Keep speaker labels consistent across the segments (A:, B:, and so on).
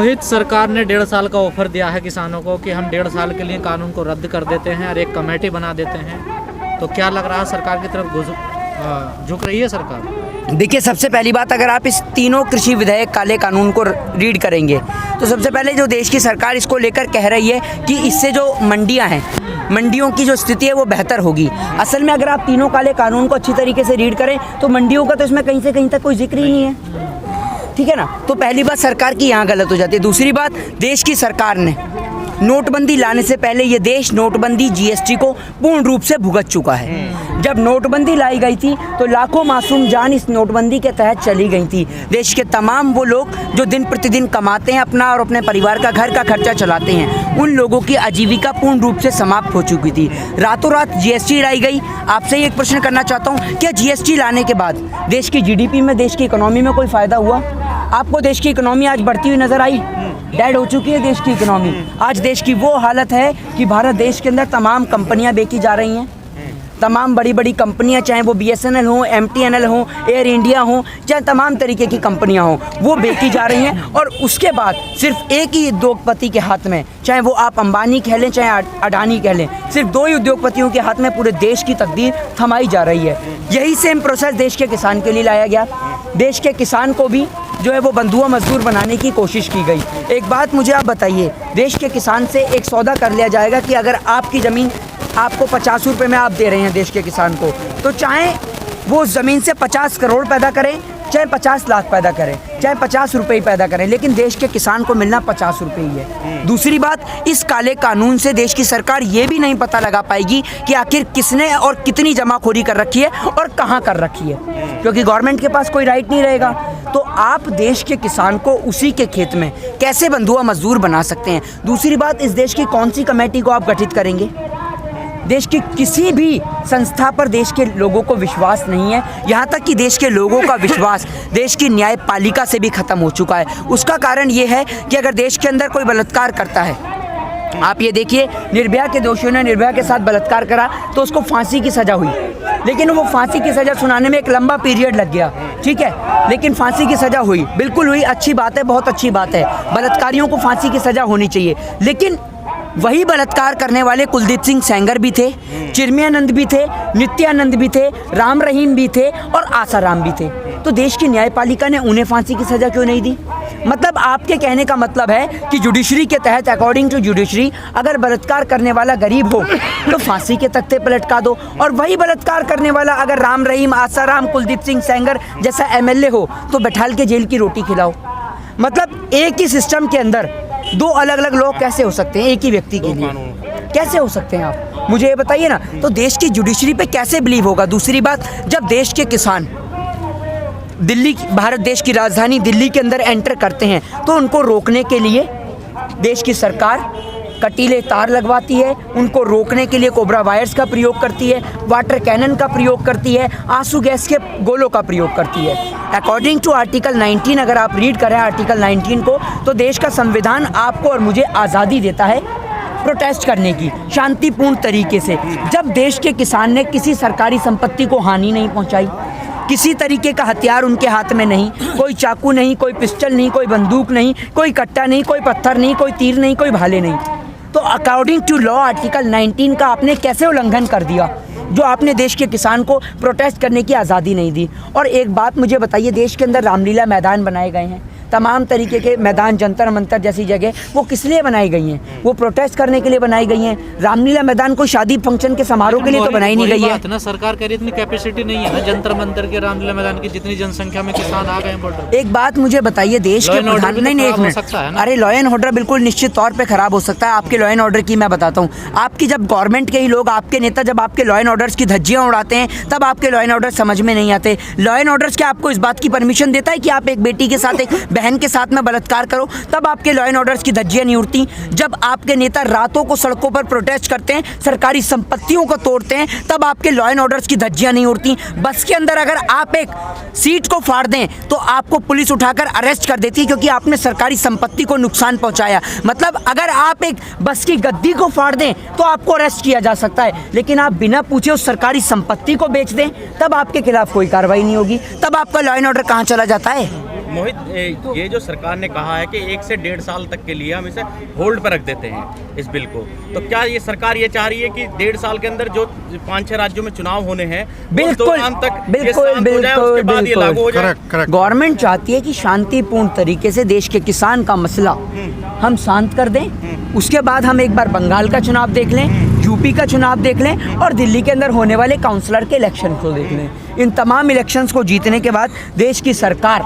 A: मोहित, सरकार ने 1.5 साल का ऑफर दिया है किसानों को कि हम 1.5 साल के लिए कानून को रद्द कर देते हैं और एक कमेटी बना देते हैं। तो क्या लग रहा है सरकार की तरफ झुक रही है सरकार?
B: देखिए, सबसे पहली बात, अगर आप इस तीनों कृषि विधेयक काले कानून को रीड करेंगे तो सबसे पहले जो देश की सरकार इसको लेकर कह रही है कि इससे जो मंडियां हैं, मंडियों की जो स्थिति है वो बेहतर होगी। असल में अगर आप तीनों काले कानून को अच्छी तरीके से रीड करें तो मंडियों का तो इसमें कहीं से कहीं तक कोई जिक्र ही नहीं है, ठीक है ना। तो पहली बात सरकार की यहाँ गलत हो जाती है। दूसरी बात, देश की सरकार ने नोटबंदी लाने से पहले ये देश नोटबंदी जीएसटी को पूर्ण रूप से भुगत चुका है। जब नोटबंदी लाई गई थी तो लाखों मासूम जान इस नोटबंदी के तहत चली गई थी। देश के तमाम वो लोग जो दिन प्रतिदिन कमाते हैं अपना और अपने परिवार का घर का खर्चा चलाते हैं, उन लोगों की आजीविका पूर्ण रूप से समाप्त हो चुकी थी। रातों रात जीएसटी लाई गई। आपसे एक प्रश्न करना चाहता हूँ, क्या जीएसटी लाने के बाद देश की जीडीपी में, देश की इकोनॉमी में कोई फ़ायदा हुआ? आपको देश की इकोनॉमी आज बढ़ती हुई नज़र आई? डेड हो चुकी है देश की इकोनॉमी। आज देश की वो हालत है कि भारत देश के अंदर तमाम कंपनियां बेची जा रही हैं। तमाम बड़ी बड़ी कंपनियां, चाहे वो BSNL हो, MTNL हो, एयर इंडिया हो, चाहे तमाम तरीके की कंपनियां हो, वो बेची जा रही हैं। और उसके बाद सिर्फ एक ही उद्योगपति के हाथ में, चाहे वो आप अंबानी कह लें चाहे अडानी कह लें, सिर्फ 2 ही उद्योगपतियों के हाथ में पूरे देश की तकदीर थमाई जा रही है। यही सेम प्रोसेस देश के किसान के लिए लाया गया। देश के किसान को भी जो है वो बंधुआ मजदूर बनाने की कोशिश की गई। एक बात मुझे आप बताइए, देश के किसान से एक सौदा कर लिया जाएगा कि अगर आपकी ज़मीन आपको 50 रुपये में आप दे रहे हैं देश के किसान को, तो चाहे वो ज़मीन से 50 करोड़ पैदा करें, चाहे 50 लाख पैदा करें, चाहे 50 रुपये ही पैदा करें, लेकिन देश के किसान को मिलना 50 रुपये ही है। दूसरी बात, इस काले कानून से देश की सरकार ये भी नहीं पता लगा पाएगी कि आखिर किसने और कितनी जमाखोरी कर रखी है और कहाँ कर रखी है, क्योंकि गवर्नमेंट के पास कोई राइट नहीं रहेगा। तो आप देश के किसान को उसी के खेत में कैसे बंधुआ मजदूर बना सकते हैं? दूसरी बात, इस देश की कौन सी कमेटी को आप गठित करेंगे? देश की किसी भी संस्था पर देश के लोगों को विश्वास नहीं है। यहाँ तक कि देश के लोगों का विश्वास देश की न्यायपालिका से भी ख़त्म हो चुका है। उसका कारण ये है कि अगर देश के अंदर कोई बलात्कार करता है, आप ये देखिए, निर्भया के दोषियों ने निर्भया के साथ बलात्कार करा तो उसको फांसी की सज़ा हुई, लेकिन वो फांसी की सज़ा सुनाने में एक लंबा पीरियड लग गया, ठीक है, लेकिन फांसी की सज़ा हुई, बिल्कुल हुई, अच्छी बात है, बहुत अच्छी बात है। बलात्कारियों को फांसी की सज़ा होनी चाहिए। लेकिन वही बलात्कार करने वाले कुलदीप सिंह सेंगर भी थे, चिन्मयानंद भी थे, नित्यानंद भी थे, राम रहीम भी थे और आसाराम भी थे। तो देश की न्यायपालिका ने उन्हें फांसी की सज़ा क्यों नहीं दी? मतलब आपके कहने का मतलब है कि जुडिशरी के तहत, अकॉर्डिंग टू जुडिशरी, अगर बलात्कार करने वाला गरीब हो तो फांसी के तख्ते पर लटका दो, और वही बलात्कार करने वाला अगर राम रहीम, आसाराम, कुलदीप सिंह सेंगर जैसा MLA हो तो बैठाल के जेल की रोटी खिलाओ। मतलब एक ही सिस्टम के अंदर 2 अलग अलग लोग कैसे हो सकते हैं एक ही व्यक्ति के लिए? कैसे हो सकते हैं आप? मुझे ये बताइए ना। तो देश की जुडिशरी पे कैसे बिलीव होगा? दूसरी बात, जब देश के किसान दिल्ली, भारत देश की राजधानी दिल्ली के अंदर एंटर करते हैं तो उनको रोकने के लिए देश की सरकार कटीले तार लगवाती है, उनको रोकने के लिए कोबरा वायर्स का प्रयोग करती है, वाटर कैनन का प्रयोग करती है, आंसू गैस के गोलों का प्रयोग करती है। अकॉर्डिंग टू आर्टिकल 19, अगर आप रीड करें आर्टिकल 19 को, तो देश का संविधान आपको और मुझे आज़ादी देता है प्रोटेस्ट करने की शांतिपूर्ण तरीके से। जब देश के किसान ने किसी सरकारी संपत्ति को हानि नहीं पहुंचाई, किसी तरीके का हथियार उनके हाथ में नहीं, कोई चाकू नहीं, कोई पिस्टल नहीं, कोई बंदूक नहीं, कोई कट्टा नहीं, कोई पत्थर नहीं, कोई तीर नहीं, कोई भाले नहीं, तो अकॉर्डिंग टू लॉ आर्टिकल 19 का आपने कैसे उल्लंघन कर दिया जो आपने देश के किसान को प्रोटेस्ट करने की आज़ादी नहीं दी? और एक बात मुझे बताइए, देश के अंदर रामलीला मैदान बनाए गए हैं, तमाम तरीके के मैदान, जंतर मंतर जैसी जगह, वो किस लिए बनाई गई हैं? वो प्रोटेस्ट करने के लिए बनाई गई हैं। रामलीला मैदान कोई शादी फंक्शन के समारोह के लिए तो बनाई नहीं गई है ना।
A: सरकार कह रही इतनी कैपेसिटी नहीं है ना जंतर मंतर के, रामलीला मैदान की जितनी जनसंख्या में किसान आ गए हैं।
B: एक बात मुझे बताइए, देश के प्रधान, नहीं एक मिनट, अरे लॉ एंड ऑर्डर बिल्कुल निश्चित तौर पर खराब हो सकता है। आपके लॉ एंड ऑर्डर की मैं बताता हूँ, आपकी जब गवर्नमेंट के ही लोग, आपके नेता जब आपके लॉ एंड ऑर्डर्स की धज्जियाँ उड़ाते हैं तब आपके लॉ एंड ऑर्डर समझ में नहीं आते। लॉ एंड ऑर्डर्स क्या आपको इस बात की परमिशन देता है कि आप एक बेटी के साथ, एक बहन के साथ में बलात्कार करो? तब आपके लॉ एंड ऑर्डर्स की धज्जियां नहीं उड़ती। जब आपके नेता रातों को सड़कों पर प्रोटेस्ट करते हैं, सरकारी संपत्तियों को तोड़ते हैं, तब आपके लॉ एंड ऑर्डर्स की धज्जियां नहीं उड़ती। बस के अंदर अगर आप एक सीट को फाड़ दें तो आपको पुलिस उठाकर अरेस्ट कर देती है क्योंकि आपने सरकारी संपत्ति को नुकसान पहुंचाया। मतलब अगर आप एक बस की गद्दी को फाड़ दें तो आपको अरेस्ट किया जा सकता है, लेकिन आप बिना पूछे उस सरकारी संपत्ति को बेच दें तब आपके खिलाफ कोई कार्रवाई नहीं होगी। तब आपका लॉ एंड ऑर्डर कहाँ चला जाता है?
C: मोहित, ये जो सरकार ने कहा है कि 1 से 1.5 साल तक के लिए हम इसे होल्ड पर रख देते हैं इस बिल को, तो क्या ये सरकार ये चाह रही है कि 1.5 साल के अंदर जो 5-6 राज्यों में चुनाव होने हैं
B: बिल्कुल गवर्नमेंट चाहती है कि शांतिपूर्ण तरीके से देश के किसान का मसला हम शांत कर दें, उसके बाद हम एक बार बंगाल का चुनाव देख लें, यूपी का चुनाव देख लें और दिल्ली के अंदर होने वाले काउंसलर के इलेक्शन को देख लें। इन तमाम इलेक्शंस को जीतने के बाद देश की सरकार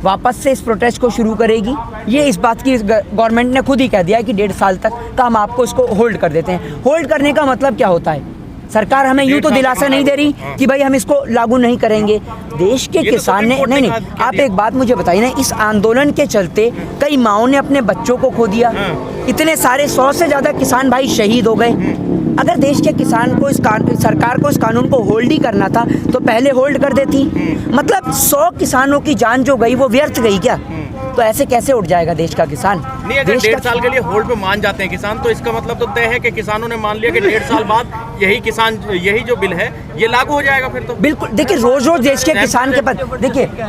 B: वापस से इस प्रोटेस्ट को शुरू करेगी। ये इस बात की गवर्नमेंट ने खुद ही कह दिया है कि 1.5 साल तक का हम आपको इसको होल्ड कर देते हैं। होल्ड करने का मतलब क्या होता है? सरकार हमें यूं तो दिलासा नहीं दे रही कि भाई हम इसको लागू नहीं करेंगे। देश के किसान ने नहीं, आप एक बात मुझे बताइए ना, इस आंदोलन के चलते कई माओं ने अपने बच्चों को खो दिया, इतने सारे 100 से ज़्यादा किसान भाई शहीद हो गए। अगर देश के किसान को सरकार को इस कानून को होल्ड ही करना था तो पहले होल्ड कर देती। मतलब 100 किसानों की जान जो गई वो व्यर्थ गई क्या? तो ऐसे कैसे उठ जाएगा देश का किसान?
C: नहीं, अगर 1.5 साल के लिए होल्ड पे मान जाते हैं किसान, तो इसका मतलब तो तय है कि किसानों ने मान लिया कि 1.5 साल बाद यही जो बिल है ये लागू हो जाएगा फिर तो।
B: बिल्कुल, देखिए रोज रोज देश के किसान के पास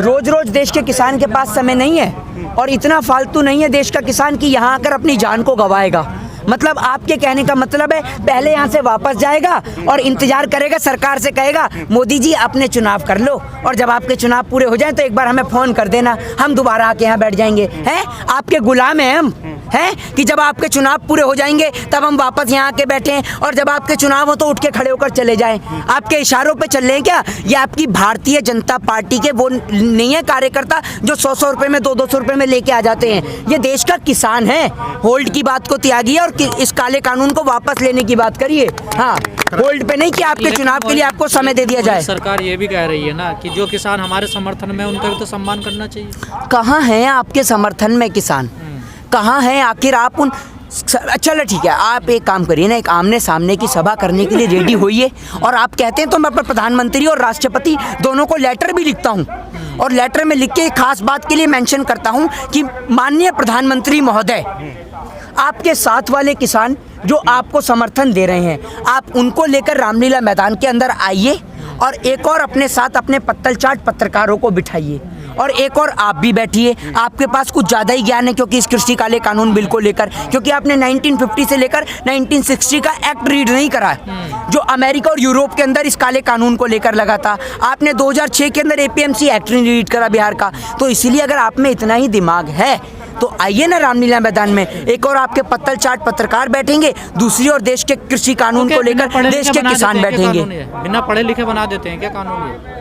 B: रोज रोज देश के किसान के पास समय नहीं है और इतना फालतू नहीं है देश का किसान कि यहाँ आकर अपनी जान को गंवाएगा। मतलब आपके कहने का मतलब है पहले यहाँ से वापस जाएगा और इंतजार करेगा, सरकार से कहेगा मोदी जी अपने चुनाव कर लो और जब आपके चुनाव पूरे हो जाएं तो एक बार हमें फ़ोन कर देना, हम दोबारा आके यहाँ बैठ जाएंगे। हैं आपके गुलाम हैं हम, हैं कि जब आपके चुनाव पूरे हो जाएंगे तब हम वापस यहाँ आके बैठें और जब आपके चुनाव हो तो उठ के खड़े होकर चले जाएं। आपके इशारों पे चल रहे हैं क्या? ये आपकी भारतीय जनता पार्टी के वो नहीं है कार्यकर्ता जो 100-100 रुपये में 200-200 रुपये में लेके आ जाते हैं। ये देश का किसान है। होल्ड की बात को त्यागिए और इस काले कानून को वापस लेने की बात करिए। हाँ, होल्ड पे नहीं कि आपके चुनाव के लिए आपको समय दे दिया जाए।
A: सरकार ये भी कह रही है ना कि जो किसान हमारे समर्थन में, उनका भी तो सम्मान करना चाहिए।
B: कहाँ हैं आपके समर्थन में किसान? कहाँ हैं आखिर आप उन? चलो ठीक है, आप एक काम करिए ना, एक आमने सामने की सभा करने के लिए रेडी होइए और आप कहते हैं तो मैं प्रधानमंत्री और राष्ट्रपति दोनों को लेटर भी लिखता हूँ और लेटर में लिख के एक खास बात के लिए मेंशन करता हूँ कि माननीय प्रधानमंत्री महोदय, आपके साथ वाले किसान जो आपको समर्थन दे रहे हैं, आप उनको लेकर रामलीला मैदान के अंदर आइए और एक और अपने साथ अपने पत्तल चाट पत्रकारों को बिठाइए और एक और आप भी बैठिए। आपके पास कुछ ज़्यादा ही ज्ञान है क्योंकि इस कृषि काले कानून बिल को लेकर, क्योंकि आपने 1950 से लेकर 1960 का एक्ट रीड नहीं करा है जो अमेरिका और यूरोप के अंदर इस काले कानून को लेकर लगा था। आपने 2006 के अंदर APMC एक्ट नहीं रीड करा बिहार का। तो इसीलिए अगर आप में इतना ही दिमाग है तो आइए ना रामलीला मैदान में, एक और आपके पत्तल चाट पत्रकार बैठेंगे, दूसरी ओर देश के कृषि कानून को लेकर देश के किसान बैठेंगे।
A: बिना पढ़े लिखे बना देते हैं क्या कानून ये?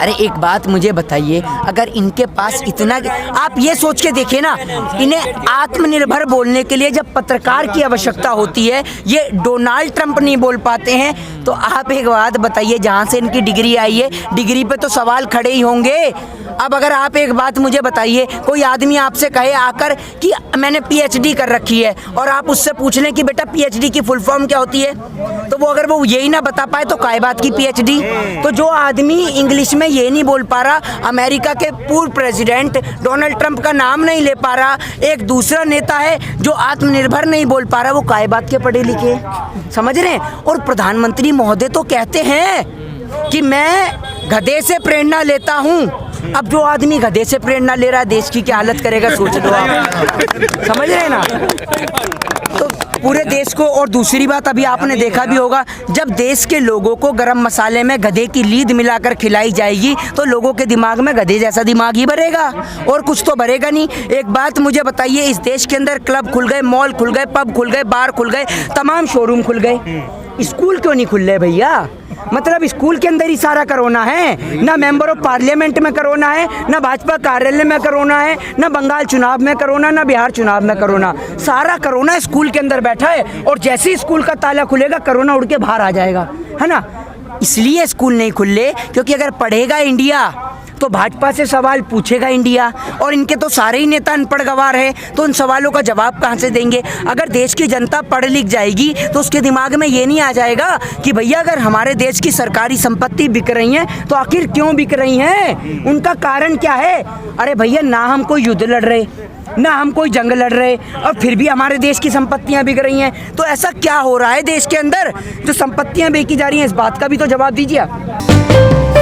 B: अरे एक बात मुझे बताइए, अगर इनके पास इतना, आप ये सोच के देखिए ना, इन्हें आत्मनिर्भर बोलने के लिए जब पत्रकार की आवश्यकता होती है, ये डोनाल्ड ट्रंप नहीं बोल पाते हैं। तो आप एक बात बताइए, जहाँ से इनकी डिग्री आई है, डिग्री पे तो सवाल खड़े ही होंगे। अब अगर आप एक बात मुझे बताइए, कोई आदमी आपसे कहे आकर कि मैंने PhD कर रखी है और आप उससे पूछ लें कि बेटा PhD की फुल फॉर्म क्या होती है, तो वो अगर वो यही ना बता पाए तो काय बात की PhD। तो जो आदमी इंग्लिश में ये नहीं बोल पा रहा, अमेरिका के पूर्व प्रेसिडेंट डोनाल्ड ट्रंप का नाम नहीं ले पा रहा, एक दूसरा नेता है जो आत्मनिर्भर नहीं बोल पा रहा, वो काय बात के पढ़े लिखे, समझ रहे हैं? और प्रधानमंत्री महोदय तो कहते हैं कि मैं गधे से प्रेरणा लेता हूँ। अब जो आदमी गधे से प्रेरणा ले रहा है, देश की क्या हालत करेगा सोच लो आप, समझ रहे हैं ना? तो पूरे देश को, और दूसरी बात अभी आपने देखा भी होगा, जब देश के लोगों को गरम मसाले में गधे की लीद मिलाकर खिलाई जाएगी तो लोगों के दिमाग में गधे जैसा दिमाग ही भरेगा और कुछ तो भरेगा नहीं। एक बात मुझे बताइए, इस देश के अंदर क्लब खुल गए, मॉल खुल गए, पब खुल गए, बार खुल गए, तमाम शोरूम खुल गए, स्कूल क्यों नहीं खुल रहे भैया? मतलब स्कूल के अंदर ही सारा कोरोना है, ना मेंबर ऑफ पार्लियामेंट में कोरोना है, ना भाजपा कार्यालय में कोरोना है, ना बंगाल चुनाव में कोरोना, ना बिहार चुनाव में कोरोना, सारा कोरोना स्कूल के अंदर बैठा है। और जैसे ही स्कूल का ताला खुलेगा कोरोना उड़ के बाहर आ जाएगा, है ना? इसलिए स्कूल नहीं खुले क्योंकि अगर पढ़ेगा इंडिया तो भाजपा से सवाल पूछेगा इंडिया, और इनके तो सारे ही नेता अनपढ़ गवार हैं, तो उन सवालों का जवाब कहाँ से देंगे? अगर देश की जनता पढ़ लिख जाएगी तो उसके दिमाग में ये नहीं आ जाएगा कि भैया अगर हमारे देश की सरकारी संपत्ति बिक रही हैं तो आखिर क्यों बिक रही हैं, उनका कारण क्या है? अरे भैया, ना हम कोई युद्ध लड़ रहे, ना हम कोई जंग लड़ रहे, और फिर भी हमारे देश की संपत्तियां बिक रही हैं। तो ऐसा क्या हो रहा है देश के अंदर जो संपत्तियां बेची जा रही हैं? इस बात का भी तो जवाब दीजिए आप।